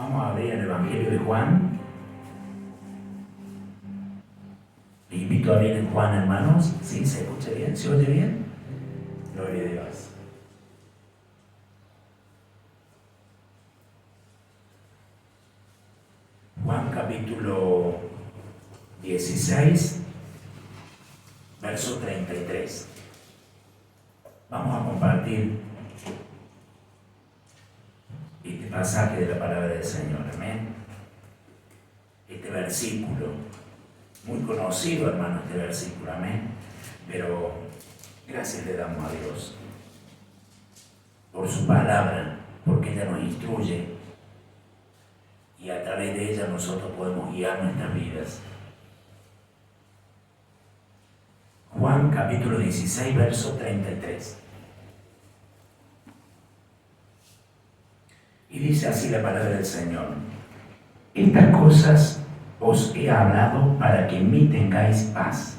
Vamos a abrir el Evangelio de Juan. Les invito a abrir en Juan, hermanos. ¿Sí? ¿Se escucha bien? ¿Se oye bien? Gloria a Dios. Juan capítulo 16, verso 33. Vamos a compartir este pasaje de la palabra del Señor. Amén. Este versículo, muy conocido, hermano, este versículo. Amén. Pero gracias le damos a Dios por su palabra, porque ella nos instruye y a través de ella nosotros podemos guiar nuestras vidas. Juan capítulo 16, verso 33. Y dice así la palabra del Señor: estas cosas os he hablado para que en mí tengáis paz.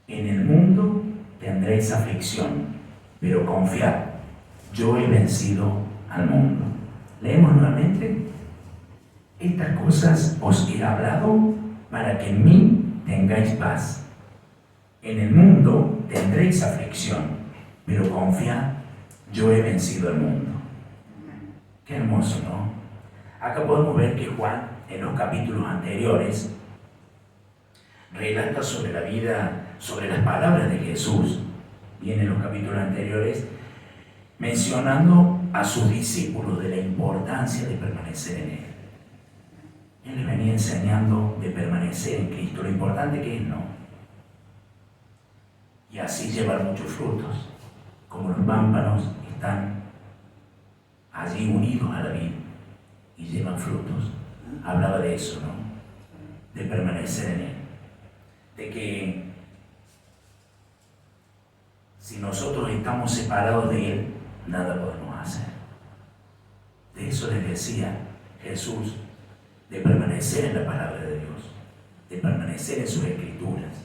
En el mundo tendréis aflicción, pero confiad, yo he vencido al mundo. Leemos nuevamente: estas cosas os he hablado para que en mí tengáis paz. En el mundo tendréis aflicción, pero confiad, yo he vencido al mundo. Qué hermoso, ¿no? Acá podemos ver que Juan, en los capítulos anteriores, relata sobre la vida, sobre las palabras de Jesús. Y en los capítulos anteriores, mencionando a sus discípulos de la importancia de permanecer en Él. Él les venía enseñando de permanecer en Cristo, lo importante que es, ¿no? Y así llevar muchos frutos, como los pámpanos están allí unidos a la vid y llevan frutos. Hablaba de eso, ¿no? De permanecer en Él. De que si nosotros estamos separados de Él, nada podemos hacer. De eso les decía Jesús, de permanecer en la palabra de Dios, de permanecer en sus escrituras,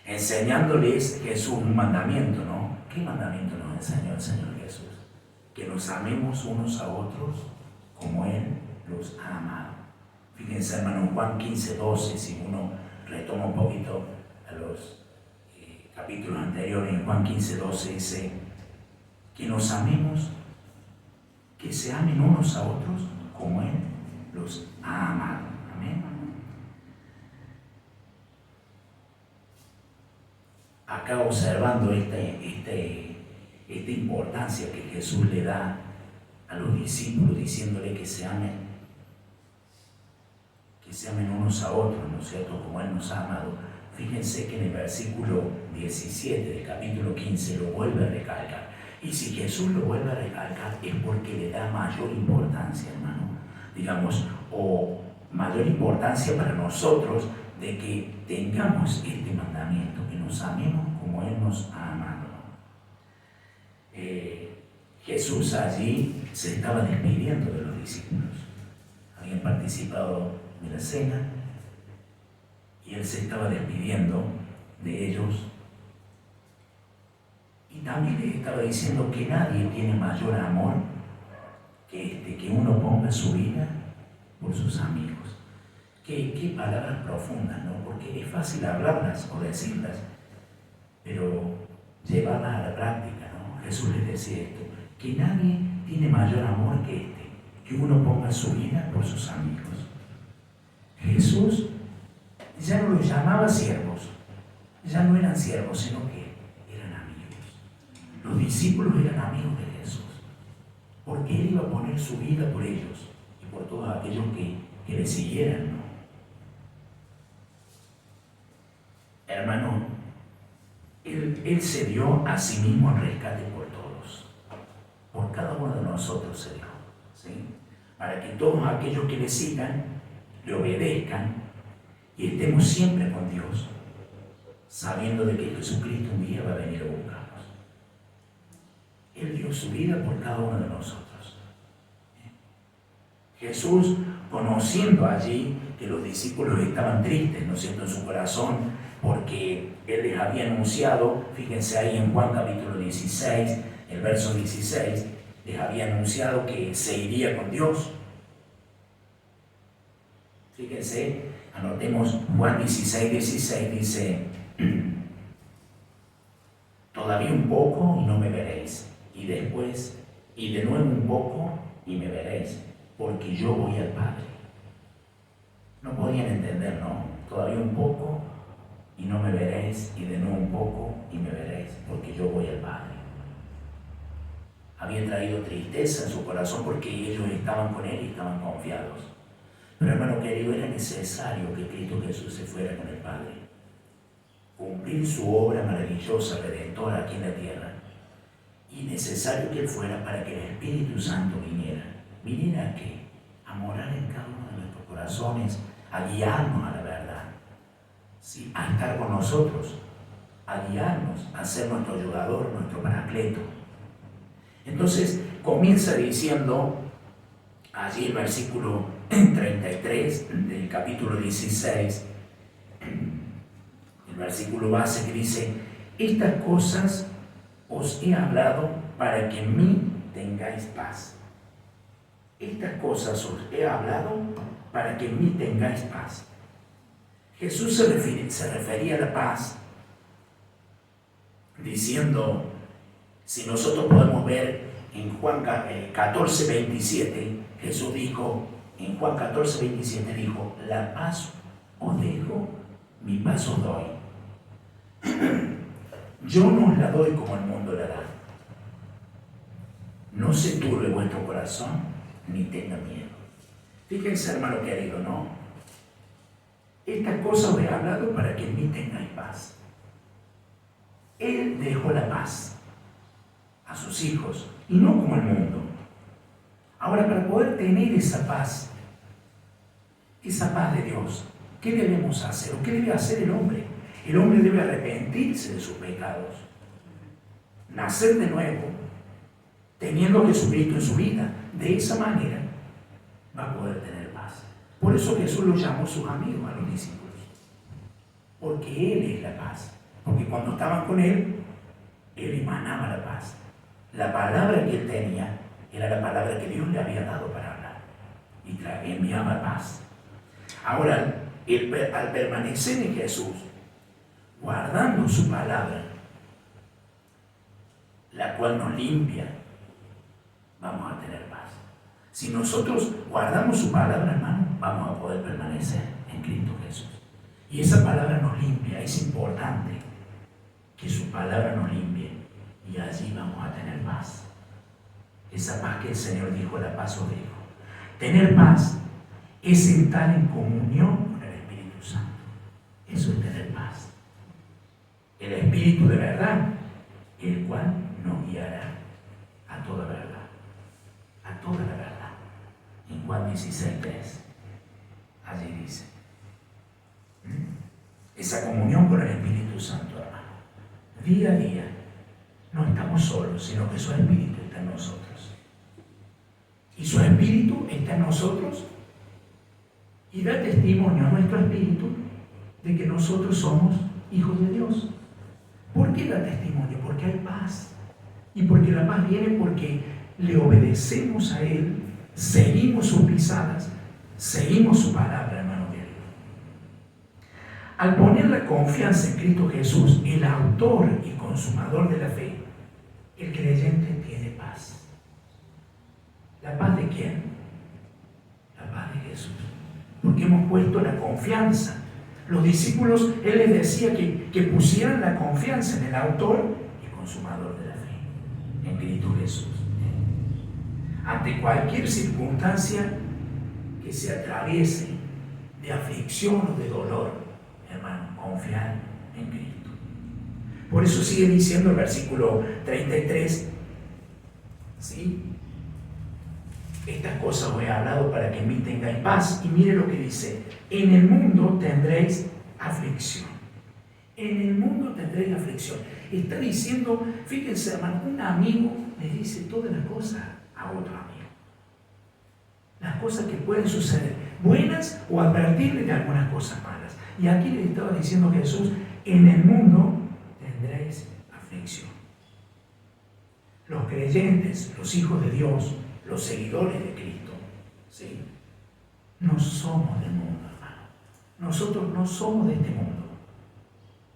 enseñándoles Jesús un mandamiento, ¿no? ¿Qué mandamiento nos enseñó el Señor Jesús? Que nos amemos unos a otros como Él los ha amado. Fíjense, hermano, Juan 15, 12, si uno retoma un poquito a los capítulos anteriores, en Juan 15, 12 dice que nos amemos, que se amen unos a otros como Él los ha amado. Amén. Acá observando esta importancia que Jesús le da a los discípulos, diciéndole que se amen unos a otros, ¿no es cierto?, como Él nos ha amado. Fíjense que en el versículo 17 del capítulo 15 lo vuelve a recalcar. Y si Jesús lo vuelve a recalcar es porque le da mayor importancia, hermano, digamos, o mayor importancia para nosotros de que tengamos este mandamiento, que nos amemos como Él nos ha amado. Jesús allí se estaba despidiendo de los discípulos. Habían participado de la cena y Él se estaba despidiendo de ellos. Y también les estaba diciendo que nadie tiene mayor amor que uno ponga su vida por sus amigos. Qué palabras profundas, ¿no? Porque es fácil hablarlas o decirlas, pero llevarlas a la práctica, ¿no? Jesús les decía esto, que nadie tiene mayor amor que uno ponga su vida por sus amigos. Jesús ya no los llamaba siervos, ya no eran siervos, sino que eran amigos. Los discípulos eran amigos de Jesús, porque Él iba a poner su vida por ellos y por todos aquellos que le siguieran, ¿no? Hermano, Él se dio a sí mismo el rescate por todos, por cada uno de nosotros se dio, ¿sí? Para que todos aquellos que le sigan, le obedezcan y estemos siempre con Dios, sabiendo de que Jesucristo un día va a venir a buscarnos. Él dio su vida por cada uno de nosotros. Jesús, conociendo allí que los discípulos estaban tristes, ¿no es cierto?, en su corazón, porque Él les había anunciado, fíjense ahí en Juan capítulo 16, el verso 16, les había anunciado que se iría con Dios. Fíjense, anotemos Juan 16, 16 dice, todavía un poco y no me veréis, y después, y de nuevo un poco y me veréis, porque yo voy al Padre. No podían entender, ¿no? Todavía un poco y no me veréis, y de nuevo un poco y me veréis, porque yo voy al Padre. Había traído tristeza en su corazón porque ellos estaban con Él y estaban confiados. Pero hermano querido, era necesario que Cristo Jesús se fuera con el Padre, cumplir su obra maravillosa, redentora aquí en la tierra. Y necesario que Él fuera para que el Espíritu Santo viniera. ¿Viniera a qué? A morar en cada uno de nuestros corazones, a guiarnos a la verdad, ¿sí? A estar con nosotros, a guiarnos, a ser nuestro ayudador, nuestro paracleto. Entonces comienza diciendo, allí el versículo 33 del capítulo 16, el versículo base que dice, estas cosas os he hablado para que en mí tengáis paz. Estas cosas os he hablado para que en mí tengáis paz. Jesús se refería a la paz diciendo, si nosotros podemos ver en Juan 14, 27, Jesús dijo, en Juan 14, 27 dijo, la paz os dejo, mi paz os doy. Yo no os la doy como el mundo la da. No se turbe vuestro corazón, ni tenga miedo. Fíjense, hermano querido, ¿no? Estas cosas os he hablado para que en mí tengáis paz. Él dejó la paz a sus hijos, y no como el mundo. Ahora, para poder tener esa paz de Dios, ¿qué debemos hacer? ¿O qué debe hacer el hombre? El hombre debe arrepentirse de sus pecados, nacer de nuevo, teniendo a Jesucristo en su vida. De esa manera va a poder tener paz. Por eso Jesús los llamó sus amigos a los discípulos, porque Él es la paz. Porque cuando estaban con Él emanaba la paz. La palabra que Él tenía era la palabra que Dios le había dado para hablar, y enviaba paz. Ahora, al permanecer en Jesús, guardando su palabra, la cual nos limpia, vamos a tener paz. Si nosotros guardamos su palabra, hermano, vamos a poder permanecer en Cristo Jesús. Y esa palabra nos limpia. Es importante que su palabra nos limpie, y allí vamos a tener paz. Esa paz que el Señor dijo, la paz os dejo. Tener paz es estar en comunión con el Espíritu Santo. Eso es tener paz. El Espíritu de verdad, el cual nos guiará a toda verdad. A toda la verdad. En Juan 16, 3, allí dice. Esa comunión con el Espíritu Santo, hermano. Día a día, no estamos solos, sino que su Espíritu está en nosotros. Y su Espíritu está en nosotros y da testimonio a nuestro espíritu de que nosotros somos hijos de Dios. ¿Por qué da testimonio? Porque hay paz. Y porque la paz viene porque le obedecemos a Él, seguimos sus pisadas, seguimos su palabra, hermano querido. Al poner la confianza en Cristo Jesús, el autor y consumador de la fe, el creyente tiene paz. ¿La paz de quién? La paz de Jesús. Porque hemos puesto la confianza. Los discípulos, Él les decía que pusieran la confianza en el autor y consumador de la fe, en Cristo Jesús. Ante cualquier circunstancia que se atraviese de aflicción o de dolor, hermano, confiar en Cristo. Por eso sigue diciendo el versículo 33, ¿sí? Estas cosas os he hablado para que en mí tengáis paz. Y mire lo que dice, en el mundo tendréis aflicción. En el mundo tendréis aflicción. Está diciendo, fíjense hermano, un amigo le dice todas las cosas a otro amigo. Las cosas que pueden suceder, buenas o advertirle de algunas cosas malas. Y aquí le estaba diciendo Jesús, en el mundo tendréis aflicción. Los creyentes, los hijos de Dios, los seguidores de Cristo, ¿sí? No somos del mundo. nosotros no somos de este mundo,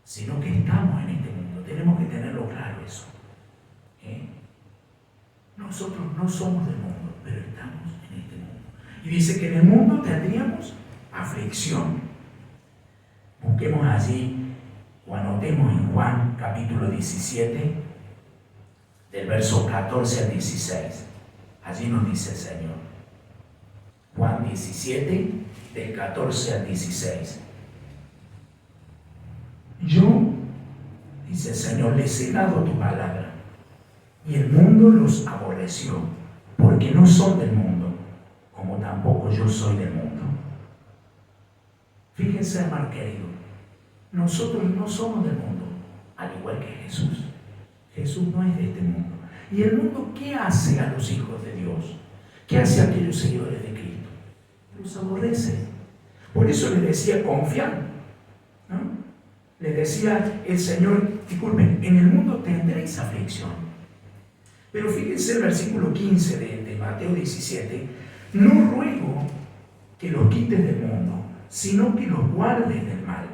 sino que estamos en este mundo. Tenemos que tenerlo claro eso. Nosotros no somos del mundo, pero estamos en este mundo. Y dice que en el mundo tendríamos aflicción. Busquemos allí o anotemos en Juan capítulo 17, del verso 14 al 16. Allí nos dice el Señor. Juan 17, del 14 al 16. Yo, dice el Señor, les he dado tu palabra, y el mundo los aborreció, porque no son del mundo, como tampoco yo soy del mundo. Fíjense, hermano querido, nosotros no somos del mundo, al igual que Jesús. Jesús no es de este mundo. ¿Y el mundo qué hace a los hijos de Dios? ¿Qué hace a aquellos seguidores de Cristo? Los aborrece. Por eso les decía, confiar, ¿no? Les decía el Señor, disculpen, en el mundo tendréis aflicción. Pero fíjense el versículo 15 de Mateo 17, no ruego que los quites del mundo, sino que los guardes del mal.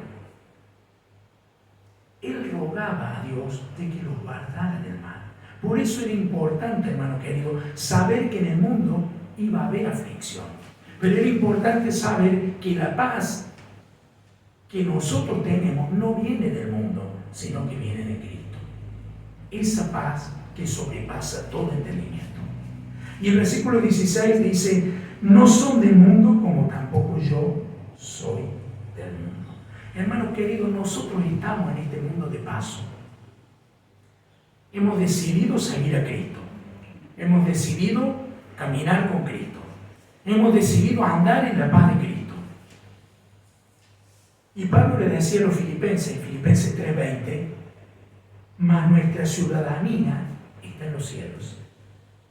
Él rogaba a Dios de que los guardara del mal. Por eso era importante, hermano querido, saber que en el mundo iba a haber aflicción. Pero era importante saber que la paz que nosotros tenemos no viene del mundo, sino que viene de Cristo. Esa paz que sobrepasa todo entendimiento. Y el versículo 16 dice, no son del mundo como tampoco yo soy del mundo. Hermanos queridos, nosotros estamos en este mundo de paso. Hemos decidido seguir a Cristo. Hemos decidido caminar con Cristo. Hemos decidido andar en la paz de Cristo. Y Pablo le decía a los filipenses, en Filipenses 3:20, mas nuestra ciudadanía está en los cielos,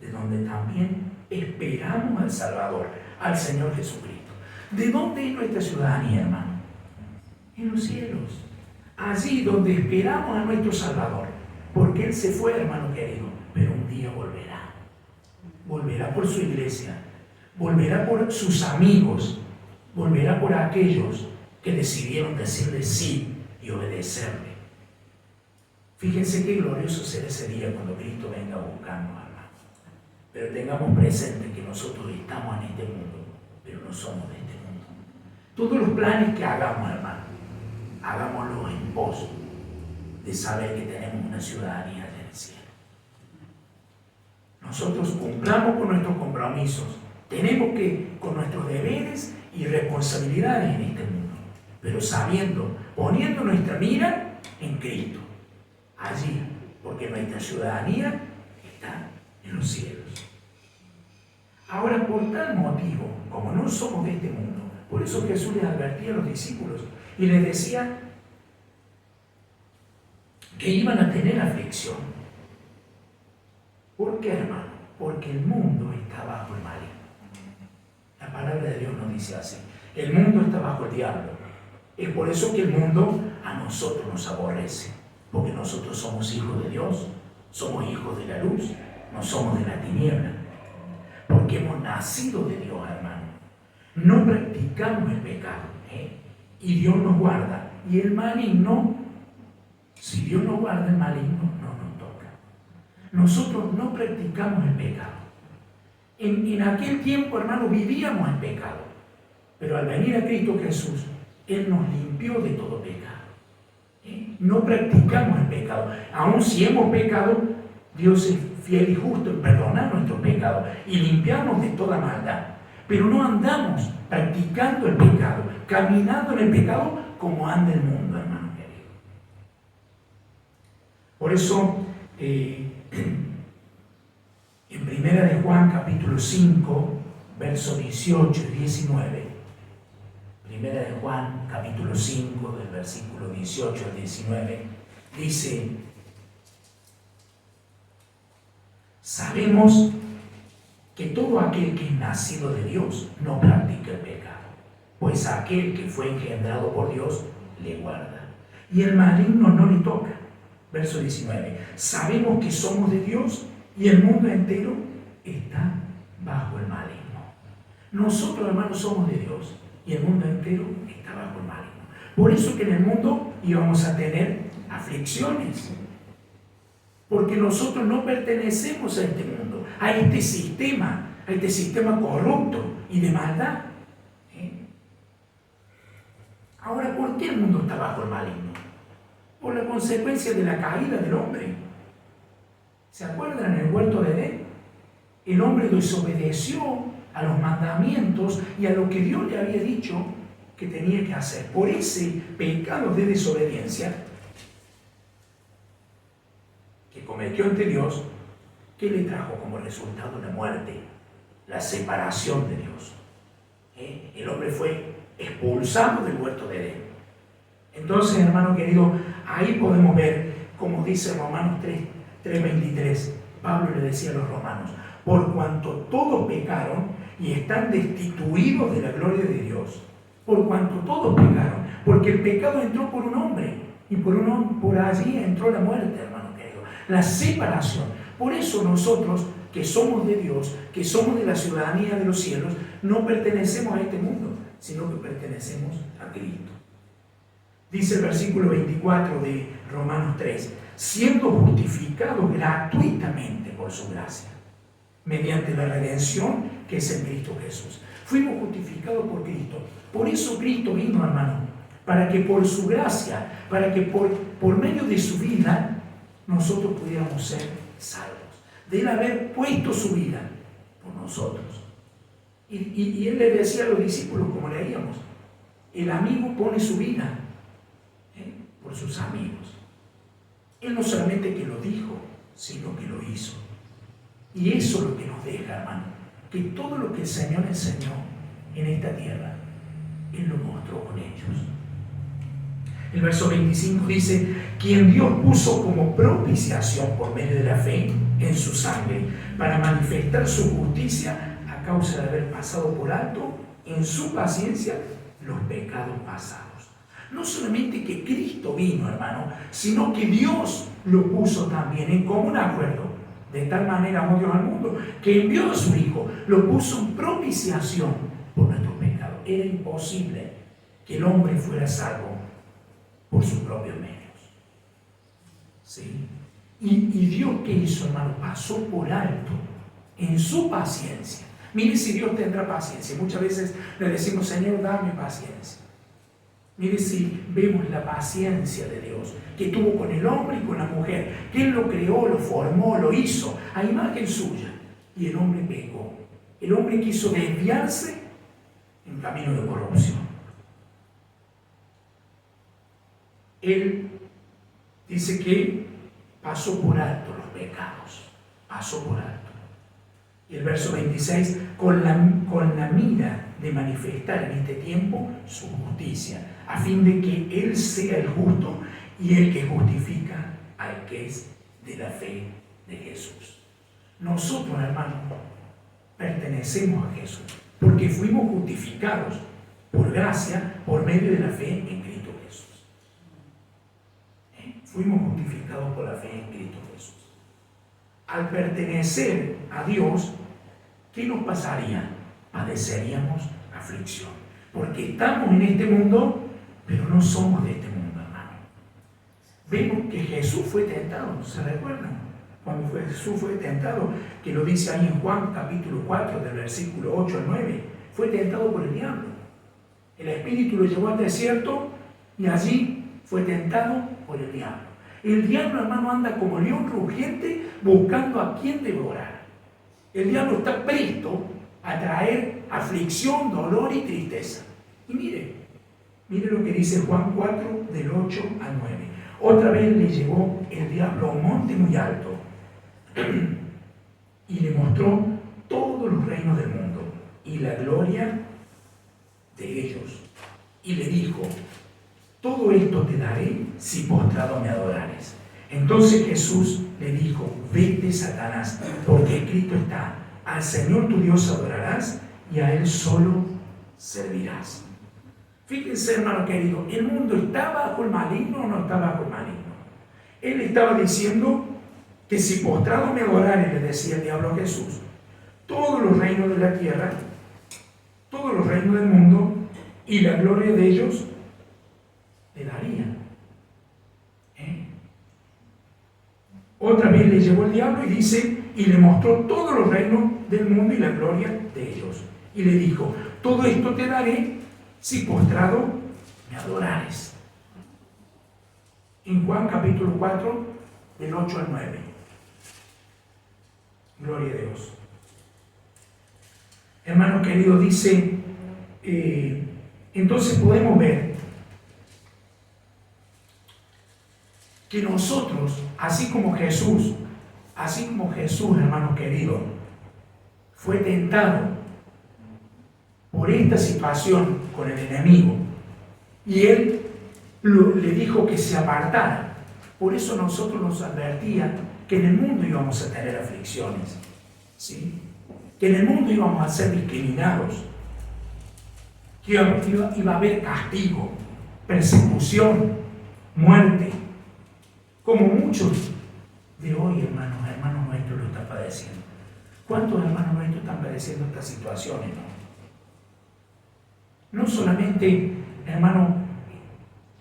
de donde también esperamos al Salvador, al Señor Jesucristo. ¿De dónde es nuestra ciudadanía, hermano? En los cielos. Allí donde esperamos a nuestro Salvador. Porque Él se fue, hermano querido, pero un día volverá. Volverá por su iglesia, volverá por sus amigos, volverá por aquellos que decidieron decirle sí y obedecerle. Fíjense qué glorioso será ese día cuando Cristo venga a buscarnos, hermano. Pero tengamos presente que nosotros estamos en este mundo, pero no somos de este mundo. Todos los planes que hagamos, hermano, hagámoslos en pos de saber que tenemos una ciudadanía en el cielo. Nosotros cumplamos con nuestros compromisos, tenemos que, con nuestros deberes y responsabilidades en este mundo, pero sabiendo, poniendo nuestra mira en Cristo, allí, porque nuestra ciudadanía está en los cielos. Ahora, por tal motivo, como no somos de este mundo, por eso Jesús les advertía a los discípulos y les decía que iban a tener aflicción. ¿Por qué, hermano? Porque el mundo está bajo el maligno. La palabra de Dios nos dice así. El mundo está bajo el diablo. Es por eso que el mundo a nosotros nos aborrece. Porque nosotros somos hijos de Dios. Somos hijos de la luz. No somos de la tiniebla. Porque hemos nacido de Dios, hermano. No practicamos el pecado. Y Dios nos guarda. Y el maligno, si Dios nos guarda, el maligno no nos toca. Nosotros no practicamos el pecado. En aquel tiempo, hermano, vivíamos en pecado. Pero al venir a Cristo Jesús, Él nos limpió de todo pecado. No practicamos el pecado. Aun si hemos pecado, Dios es fiel y justo en perdonar nuestros pecados y limpiarnos de toda maldad. Pero no andamos practicando el pecado, caminando en el pecado como anda el mundo, hermano querido. Por eso, en Primera de Juan, capítulo 5, versos 18 y 19, Primera de Juan, capítulo 5, del versículo 18 al 19, dice: sabemos que todo aquel que es nacido de Dios no practica el pecado, pues aquel que fue engendrado por Dios le guarda, y el maligno no le toca. Verso 19, sabemos que somos de Dios y el mundo entero está bajo el maligno. Nosotros, hermanos, somos de Dios y el mundo entero está bajo el maligno. Por eso que en el mundo íbamos a tener aflicciones, porque nosotros no pertenecemos a este mundo, a este sistema corrupto y de maldad. Ahora, ¿por qué el mundo está bajo el maligno? Por la consecuencia de la caída del hombre. ¿Se acuerdan en el huerto de Edén? El hombre desobedeció a los mandamientos y a lo que Dios le había dicho que tenía que hacer. Por ese pecado de desobediencia que cometió ante Dios, ¿qué le trajo como resultado? La muerte, la separación de Dios. El hombre fue expulsado del huerto de Edén. Entonces, hermano querido, ahí podemos ver, como dice Romanos 3:23, Pablo le decía a los romanos: por cuanto todos pecaron y están destituidos de la gloria de Dios. Por cuanto todos pecaron, porque el pecado entró por un hombre y por allí entró la muerte, hermano querido, la separación. Por eso nosotros, que somos de Dios, que somos de la ciudadanía de los cielos, no pertenecemos a este mundo, sino que pertenecemos a Cristo. Dice el versículo 24 de Romanos 3, siendo justificados gratuitamente por su gracia, mediante la redención que es en Cristo Jesús. Fuimos justificados por Cristo. Por eso Cristo vino, hermano, para que por su gracia, para que por medio de su vida, nosotros pudiéramos ser salvos. De él haber puesto su vida por nosotros. Y él le decía a los discípulos, como leíamos, el amigo pone su vida por sus amigos. Él no solamente que lo dijo, sino que lo hizo. Y eso es lo que nos deja, hermano, que todo lo que el Señor enseñó en esta tierra, Él lo mostró con ellos. El verso 25 dice: quien Dios puso como propiciación por medio de la fe en su sangre, para manifestar su justicia a causa de haber pasado por alto en su paciencia los pecados pasados. No solamente que Cristo vino, hermano, sino que Dios lo puso también en común acuerdo. De tal manera amó Dios al mundo, que envió a su Hijo, lo puso en propiciación por nuestros pecados. Era imposible que el hombre fuera salvo por sus propios medios. ¿Sí? Y Dios, ¿qué hizo, hermano? Pasó por alto en su paciencia. Mire si Dios tendrá paciencia. Muchas veces le decimos: Señor, dame paciencia. Mire si vemos la paciencia de Dios que tuvo con el hombre y con la mujer, que Él lo creó, lo formó, lo hizo a imagen suya, y el hombre pecó. El hombre quiso desviarse en camino de corrupción. Él dice que pasó por alto los pecados, pasó por alto. Y el verso 26, con la mira de manifestar en este tiempo su justicia, a fin de que Él sea el justo y el que justifica al que es de la fe de Jesús. Nosotros, hermanos, pertenecemos a Jesús, porque fuimos justificados por gracia, por medio de la fe en Cristo Jesús. Fuimos justificados por la fe en Cristo Jesús. Al pertenecer a Dios, ¿qué nos pasaría? Padeceríamos aflicción, porque estamos en este mundo, pero no somos de este mundo, hermano. Vemos que Jesús fue tentado, ¿se recuerdan? Cuando Jesús fue tentado, que lo dice ahí en Juan capítulo 4, del versículo 8 al 9, fue tentado por el diablo. El Espíritu lo llevó al desierto y allí fue tentado por el diablo. El diablo, hermano, anda como león rugiente buscando a quien devorar. El diablo está presto a traer aflicción, dolor y tristeza. Y mire lo que dice Juan 4, del 8 al 9. Otra vez le llevó el diablo a un monte muy alto y le mostró todos los reinos del mundo y la gloria de ellos. Y le dijo: todo esto te daré si postrado me adorares. Entonces Jesús le dijo: vete, Satanás, porque escrito está: al Señor tu Dios adorarás y a Él solo servirás. Fíjense, hermano querido, ¿el mundo está bajo el maligno o no está bajo el maligno? Él estaba diciendo que si postrado me adorares, le decía el diablo a Jesús, todos los reinos de la tierra, todos los reinos del mundo y la gloria de ellos le daría. Otra vez le llevó el diablo y dice, y le mostró todos los reinos del mundo y la gloria de ellos. Y le dijo, todo esto te daré si postrado me adorares. En Juan capítulo 4, del 8 al 9. Gloria a Dios. Hermano querido, dice, entonces podemos ver que nosotros, así como Jesús, hermano querido, fue tentado por esta situación con el enemigo y él le dijo que se apartara. Por eso nosotros nos advertía que en el mundo íbamos a tener aflicciones, ¿sí? Que en el mundo íbamos a ser discriminados, que iba a haber castigo, persecución, muerte, como muchos de hoy, hermanos nuestros lo están padeciendo. ¿Cuántos hermanos nuestros están padeciendo estas situaciones? No solamente, hermano,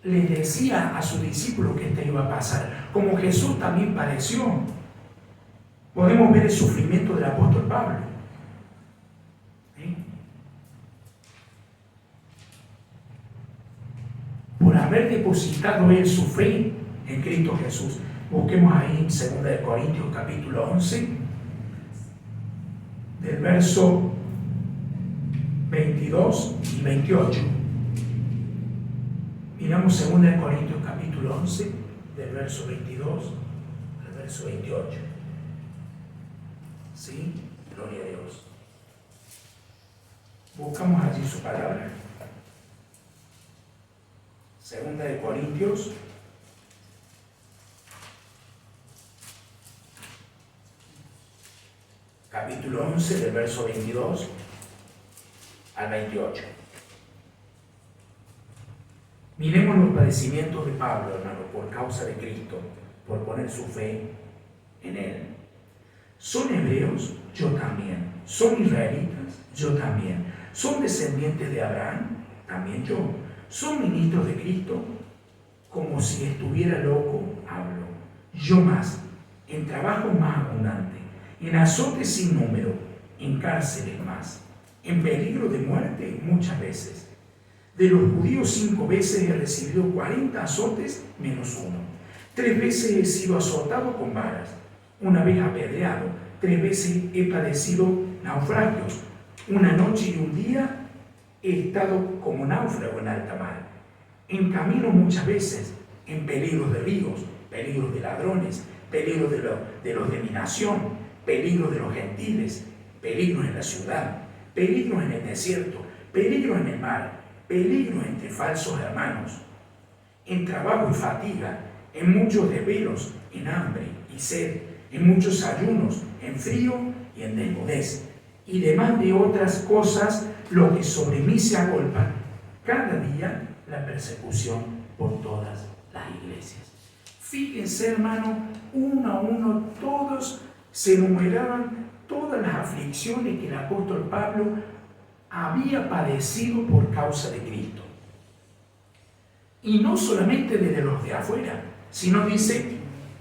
les decía a sus discípulos que esto iba a pasar, como Jesús también padeció. Podemos ver el sufrimiento del apóstol Pablo. ¿Sí? Por haber depositado él su fe en Cristo Jesús. Busquemos ahí en 2 Corintios capítulo 11, del verso 22 y 28. Miramos 2 Corintios capítulo 11, del verso 22 al verso 28. ¿Sí? Gloria a Dios. Buscamos allí su palabra. 2 Corintios capítulo 11, del verso 22 al 28. Miremos los padecimientos de Pablo, hermano, por causa de Cristo, por poner su fe en Él. ¿Son hebreos? Yo también. ¿Son israelitas? Yo también. ¿Son descendientes de Abraham? También yo. ¿Son ministros de Cristo? Como si estuviera loco, hablo. Yo más, en trabajo más abundante, en azotes sin número, en cárceles más, en peligro de muerte muchas veces. De los judíos 5 veces he recibido 40 azotes menos uno. 3 veces he sido azotado con varas, 1 vez apedreado, 3 veces he padecido naufragios. 1 noche y 1 día he estado como náufrago en alta mar. En camino muchas veces, en peligros de ríos, peligros de ladrones, peligros de los de mi nación, peligros de los gentiles, peligros en la ciudad, peligros en el desierto, peligros en el mar, peligros entre falsos hermanos, en trabajo y fatiga, en muchos desvelos, en hambre y sed, en muchos ayunos, en frío y en desnudez, y demás de otras cosas, lo que sobre mí se agolpa, cada día la persecución por todas las iglesias. Fíjense, hermano, uno a uno, todos se enumeraban todas las aflicciones que el apóstol Pablo había padecido por causa de Cristo. Y no solamente desde los de afuera, sino dice,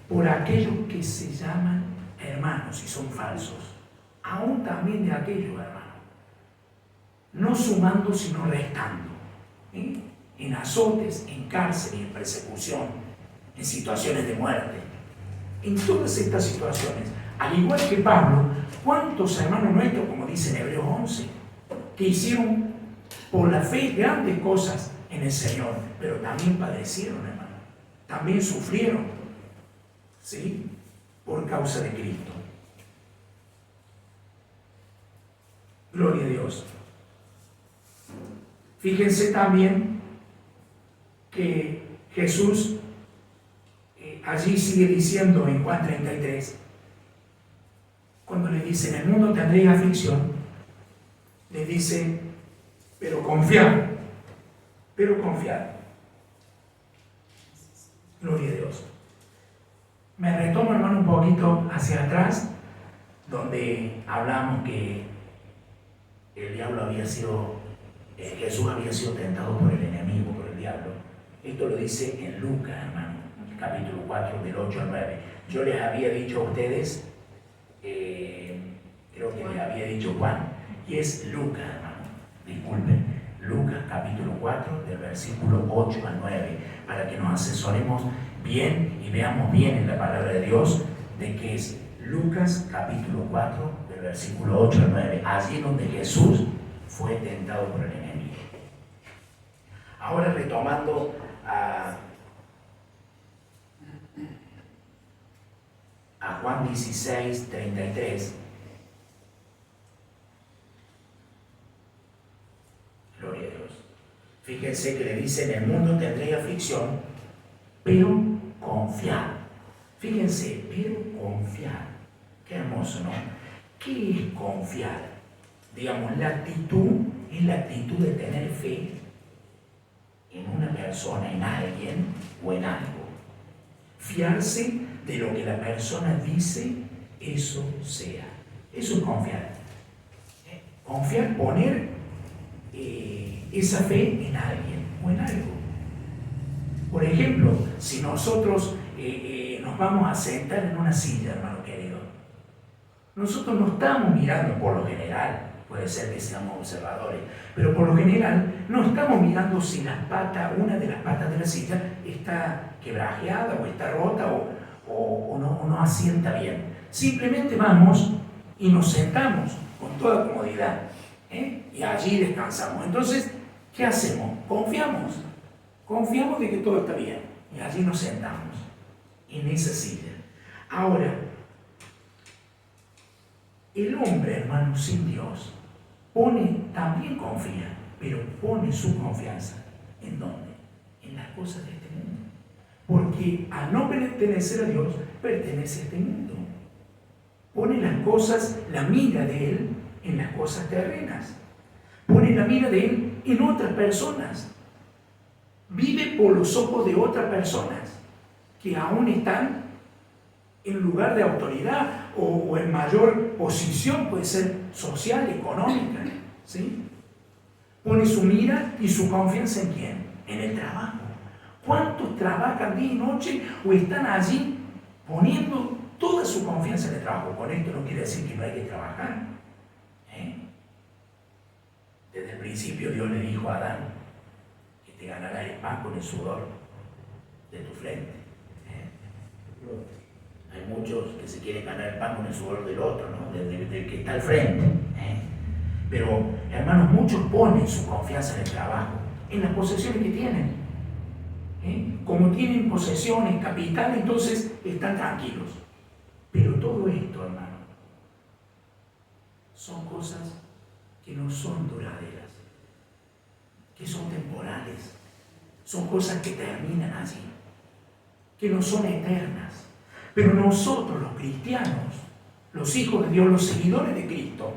por aquellos que se llaman hermanos y son falsos, aún también de aquellos hermanos, no sumando sino restando, en azotes, en cárcel, en persecución, en situaciones de muerte. En todas estas situaciones, al igual que Pablo, ¿cuántos hermanos nuestros, como dice en Hebreos 11, que hicieron por la fe grandes cosas en el Señor, pero también padecieron, hermano, también sufrieron, ¿sí? Por causa de Cristo. Gloria a Dios. Fíjense también que Jesús allí sigue diciendo en Juan 33, cuando le dice, en el mundo tendréis aflicción, le dice, pero confiad. Gloria a Dios. Me retomo, hermano, un poquito hacia atrás, donde hablamos que el diablo había sido Jesús había sido tentado por el enemigo, por el diablo. Esto lo dice en Lucas, hermano, capítulo 4, del 8 al 9. Yo les había dicho a ustedes, creo que les había dicho Juan, y es Lucas, hermano, disculpen, Lucas capítulo 4, del versículo 8 al 9, para que nos asesoremos bien y veamos bien en la palabra de Dios de que es Lucas capítulo 4, del versículo 8 al 9, allí donde Jesús fue tentado por el enemigo. Ahora retomando a Juan 16, 33. Gloria a Dios. Fíjense que le dice: en el mundo tendréis aflicción, pero confiad. Fíjense, pero confiad. Qué hermoso, ¿no? ¿Qué es confiar? Digamos, la actitud es la actitud de tener fe en una persona, en alguien o en algo. Fiarse de lo que la persona dice, eso sea. Eso es confiar. Confiar, poner esa fe en alguien o en algo. Por ejemplo, si nosotros nos vamos a sentar en una silla, hermano querido, nosotros no estamos mirando por lo general, puede ser que seamos observadores, pero por lo general no estamos mirando si una de las patas de la silla está quebrajeada o está rota o no asienta bien. Simplemente vamos y nos sentamos con toda comodidad, y allí descansamos. Entonces, ¿qué hacemos? Confiamos de que todo está bien y allí nos sentamos en esa silla. Ahora, el hombre, hermano, sin Dios, también confía, pero pone su confianza ¿en dónde? En las cosas de este mundo. Porque al no pertenecer a Dios, pertenece a este mundo. Pone las cosas, la mira de Él en las cosas terrenas. Pone la mira de Él en otras personas. Vive por los ojos de otras personas que aún están en lugar de autoridad o en mayor posición, puede ser social, económica, ¿sí? Pone su mira y su confianza ¿en quién? En el trabajo. ¿Cuántos trabajan día y noche o están allí poniendo toda su confianza en el trabajo? Con esto no quiere decir que no hay que trabajar. Desde el principio Dios le dijo a Adán que te ganarás el pan con el sudor de tu frente. Hay muchos que se quieren ganar el pan con el sudor del otro, ¿no? Del que está al frente. Pero, hermanos, muchos ponen su confianza en el trabajo, en las posesiones que tienen. Como tienen posesiones, capital, entonces están tranquilos. Pero todo esto, hermano, son cosas que no son duraderas, que son temporales, son cosas que terminan allí, que no son eternas. Pero nosotros, los cristianos, los hijos de Dios, los seguidores de Cristo,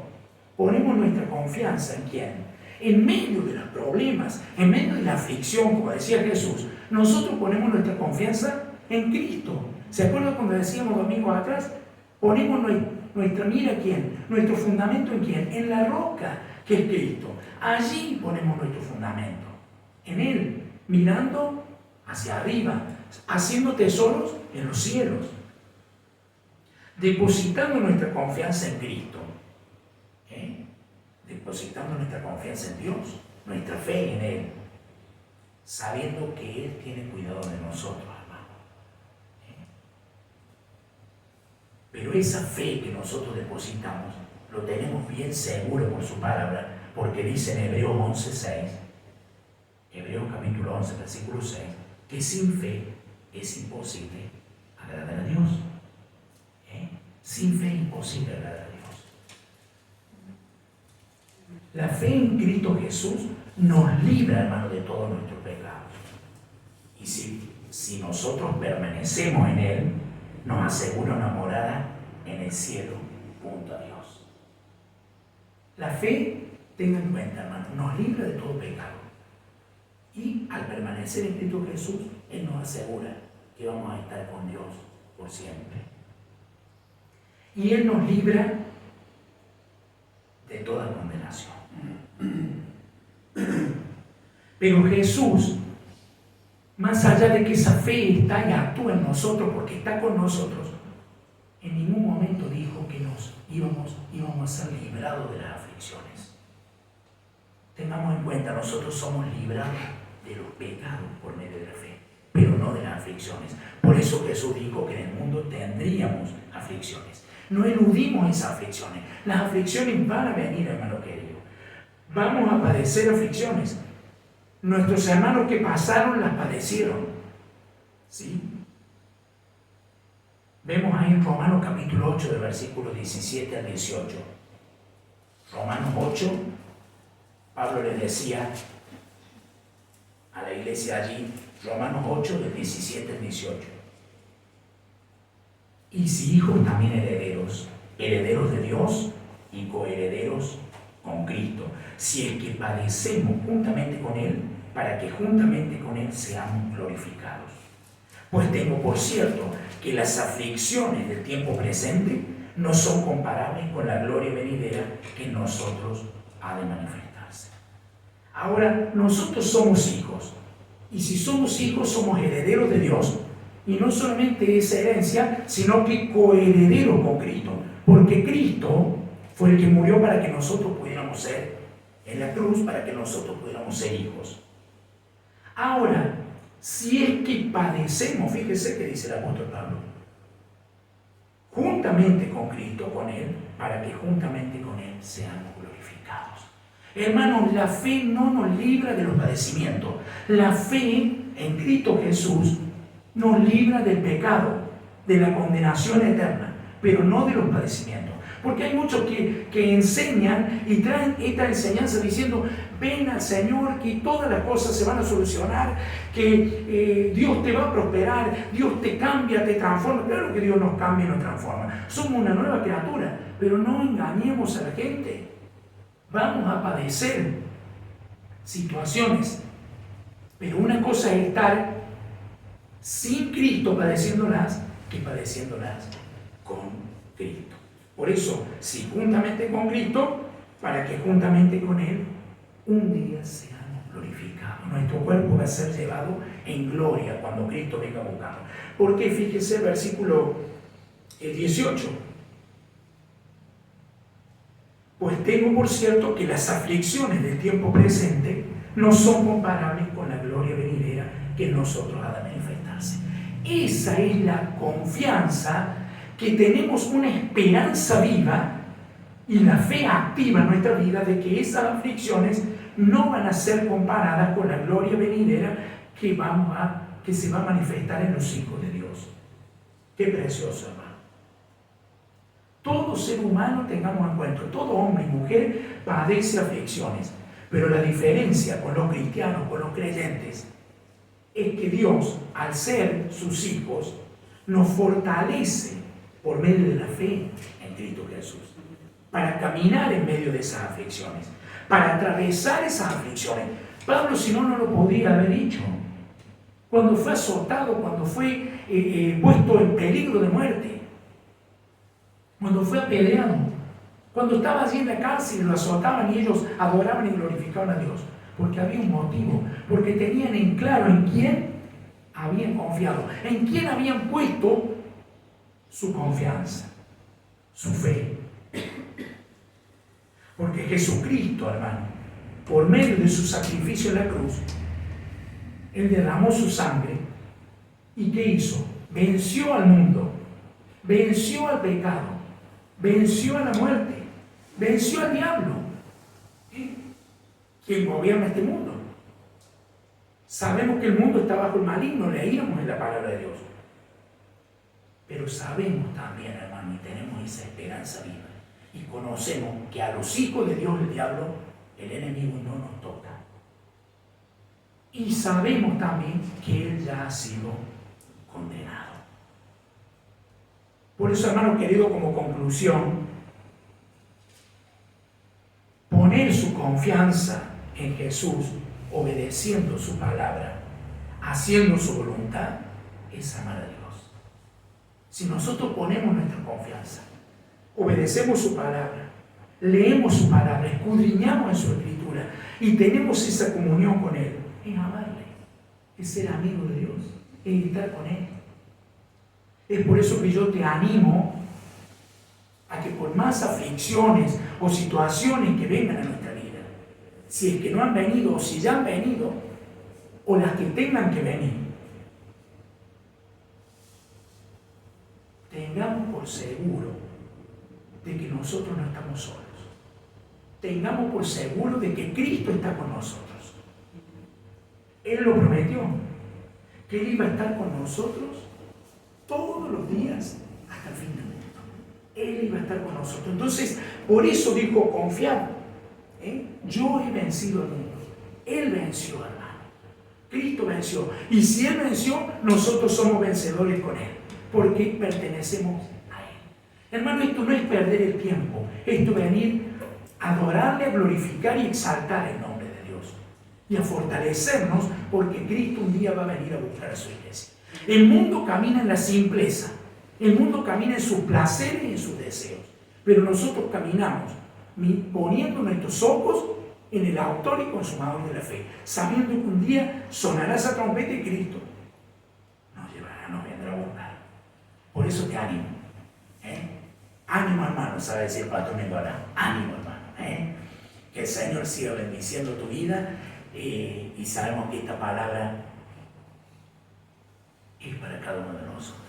ponemos nuestra confianza ¿en quién? En medio de los problemas, en medio de la aflicción, como decía Jesús, nosotros ponemos nuestra confianza en Cristo. ¿Se acuerdan cuando decíamos domingos atrás? Ponemos nuestra mira ¿en quién? Nuestro fundamento ¿en quién? En la roca, que es Cristo. Allí ponemos nuestro fundamento, en Él, mirando hacia arriba, haciendo tesoros en los cielos, depositando nuestra confianza en Cristo, depositando nuestra confianza en Dios, nuestra fe en Él, sabiendo que Él tiene cuidado de nosotros, hermano. Pero esa fe que nosotros depositamos, lo tenemos bien seguro por su palabra, porque dice en Hebreos 11:6, Hebreos capítulo 11, versículo 6, que sin fe es imposible agradar a Dios. Sin fe es imposible agradar a Dios. La fe en Cristo Jesús nos libra, hermano, de todos nuestros pecados. Y si nosotros permanecemos en Él, nos asegura una morada en el cielo junto a Dios. La fe, tengan en cuenta, hermano, nos libra de todo pecado. Y al permanecer en Cristo Jesús, Él nos asegura que vamos a estar con Dios por siempre. Y Él nos libra de toda condenación. Pero Jesús, más allá de que esa fe está y actúa en nosotros porque está con nosotros, en ningún momento dijo que nos íbamos a ser librados de las aflicciones. Tengamos en cuenta, nosotros somos librados de los pecados por medio de la fe, pero no de las aflicciones. Por eso Jesús dijo que en el mundo tendríamos aflicciones. No eludimos esas aflicciones. Las aflicciones van a venir, hermano querido. Vamos a padecer aflicciones. Nuestros hermanos que pasaron las padecieron. ¿Sí? Vemos ahí en Romanos capítulo 8, del versículo 17 al 18. Romanos 8, Pablo le decía a la iglesia allí, Romanos 8, del 17 al 18. Y si hijos también herederos, herederos de Dios y coherederos con Cristo, si es que padecemos juntamente con Él, para que juntamente con Él seamos glorificados. Pues tengo por cierto que las aflicciones del tiempo presente no son comparables con la gloria venidera que en nosotros ha de manifestarse. Ahora, nosotros somos hijos, y si somos hijos, somos herederos de Dios, y no solamente esa herencia, sino que coherederos con Cristo, porque Cristo fue el que murió para que nosotros pudiéramos ser en la cruz, para que nosotros pudiéramos ser hijos. Ahora, si es que padecemos, fíjese que dice el apóstol Pablo, juntamente con Cristo, con Él, para que juntamente con Él seamos glorificados. Hermanos, la fe no nos libra de los padecimientos. La fe en Cristo Jesús nos libra del pecado, de la condenación eterna, pero no de los padecimientos. Porque hay muchos que enseñan y traen esta enseñanza diciendo, ven al Señor, que todas las cosas se van a solucionar, que Dios te va a prosperar, Dios te cambia, te transforma. Claro que Dios nos cambia y nos transforma. Somos una nueva criatura, pero no engañemos a la gente. Vamos a padecer situaciones, pero una cosa es estar sin Cristo padeciéndolas que padeciéndolas con Cristo. Por eso, si juntamente con Cristo, para que juntamente con Él un día seamos glorificados. Nuestro cuerpo va a ser llevado en gloria cuando Cristo venga a buscarnos. Porque fíjese el versículo 18. Pues tengo por cierto que las aflicciones del tiempo presente no son comparables con la gloria venidera que en nosotros ha de manifestarse. Esa es la confianza, que tenemos una esperanza viva y la fe activa en nuestra vida de que esas aflicciones no van a ser comparadas con la gloria venidera que se va a manifestar en los hijos de Dios. Qué precioso, hermano. Todo ser humano, tengamos en cuenta, todo hombre y mujer padece aflicciones, pero la diferencia con los cristianos, con los creyentes, es que Dios, al ser sus hijos, nos fortalece por medio de la fe en Cristo Jesús, para caminar en medio de esas aflicciones, para atravesar esas aflicciones. Pablo, si no, no lo podría haber dicho. Cuando fue azotado, cuando fue puesto en peligro de muerte, cuando fue apedreado, cuando estaba allí en la cárcel y lo azotaban y ellos adoraban y glorificaban a Dios, porque había un motivo, porque tenían en claro en quién habían confiado, en quién habían puesto su confianza, su fe. Porque Jesucristo, hermano, por medio de su sacrificio en la cruz, Él derramó su sangre. ¿Y qué hizo? Venció al mundo, venció al pecado, venció a la muerte, venció al diablo, quien gobierna este mundo. Sabemos que el mundo está bajo el maligno, leíamos en la palabra de Dios. Pero sabemos también, hermano, y tenemos esa esperanza viva, y conocemos que a los hijos de Dios, el diablo, el enemigo, no nos toca. Y sabemos también que Él ya ha sido condenado. Por eso, hermano querido, como conclusión, poner su confianza en Jesús, obedeciendo su palabra, haciendo su voluntad, es amar a Dios. Si nosotros ponemos nuestra confianza, obedecemos su palabra, leemos su palabra, escudriñamos en su escritura y tenemos esa comunión con Él, es amarle, es ser amigo de Dios, es estar con Él. Es por eso que yo te animo a que por más aflicciones o situaciones que vengan a nuestra vida, si es que no han venido o si ya han venido, o las que tengan que venir, tengamos por seguro de que nosotros no estamos solos. Tengamos por seguro de que Cristo está con nosotros. Él lo prometió, que Él iba a estar con nosotros todos los días hasta el fin del mundo. Él iba a estar con nosotros. Entonces, por eso dijo, confiad, yo he vencido al mundo. Él venció, hermano. Cristo venció. Y si Él venció, nosotros somos vencedores con Él, porque pertenecemos a Él. Hermano, esto no es perder el tiempo. Esto es venir a adorarle, a glorificar y exaltar el nombre de Dios. Y a fortalecernos, porque Cristo un día va a venir a buscar a su iglesia. El mundo camina en la simpleza. El mundo camina en sus placeres y en sus deseos. Pero nosotros caminamos poniendo nuestros ojos en el autor y consumador de la fe, sabiendo que un día sonará esa trompeta y Cristo nos llevará, nos vendrá a buscar. Por eso te animo. Ánimo, hermano, sabe decir el pastor Mendola. Ánimo, hermano. Que el Señor siga bendiciendo tu vida y sabemos que esta palabra es para cada uno de nosotros.